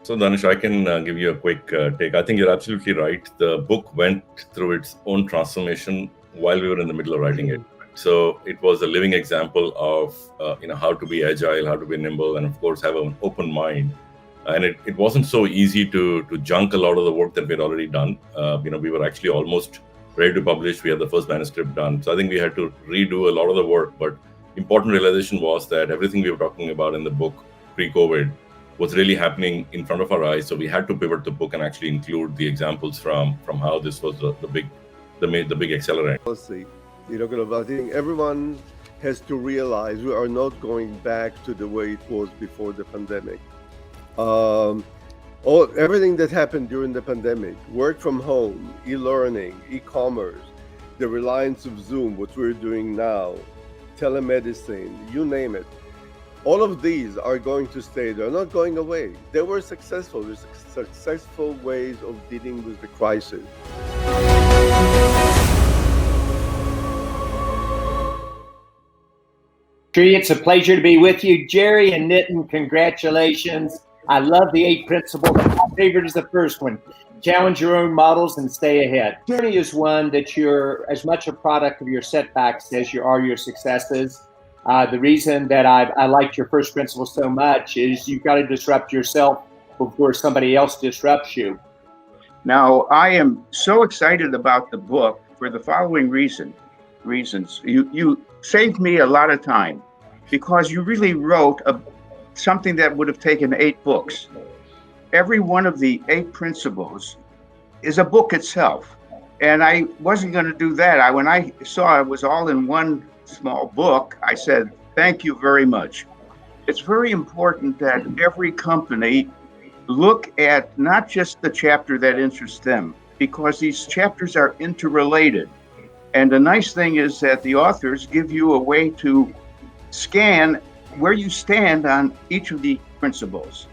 So, Danish, I can give you a quick take. I think you're absolutely right. The book went through its own transformation while we were in the middle of writing it. So it was a living example of how to be agile, how to be nimble, and of course have an open mind. And it wasn't so easy to junk a lot of the work that we had already done. We were actually almost ready to publish. We had the first manuscript done. So I think we had to redo a lot of the work. But important realization was that everything we were talking about in the book pre-COVID was really happening in front of our eyes. So we had to pivot the book and actually include the examples from how this was the big accelerant. Policy. I think everyone has to realize we are not going back to the way it was before the pandemic. Everything that happened during the pandemic, work from home, e-learning, e-commerce, the reliance of Zoom, what we're doing now, telemedicine, you name it. All of these are going to stay. They're not going away. They were successful. There's successful ways of dealing with the crisis. It's a pleasure to be with you. Jerry and Nitin, congratulations. I love the 8 principles. My favorite is the first one. Challenge your own models and stay ahead. Journey is one that you're as much a product of your setbacks as you are your successes. The reason that I liked your first principle so much is you've got to disrupt yourself before somebody else disrupts you. Now, I am so excited about the book for the following reasons. You saved me a lot of time because you really wrote something that would have taken 8 books. Every one of the 8 principles is a book itself. And I wasn't going to do that. When I saw it was all in one small book, I said, thank you very much. It's very important that every company look at not just the chapter that interests them, because these chapters are interrelated. And the nice thing is that the authors give you a way to scan where you stand on each of the principles.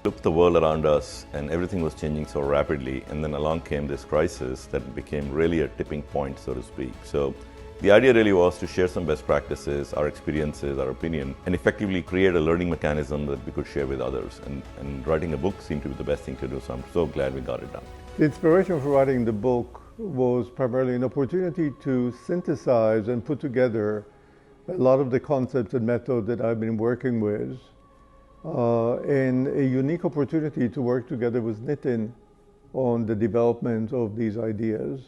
Looked the world around us and everything was changing so rapidly, and then along came this crisis that became really a tipping point, so to speak. So the idea really was to share some best practices, our experiences, our opinion, and effectively create a learning mechanism that we could share with others. And writing a book seemed to be the best thing to do, so I'm so glad we got it done. The inspiration for writing the book was primarily an opportunity to synthesize and put together a lot of the concepts and methods that I've been working with, and a unique opportunity to work together with Nitin on the development of these ideas.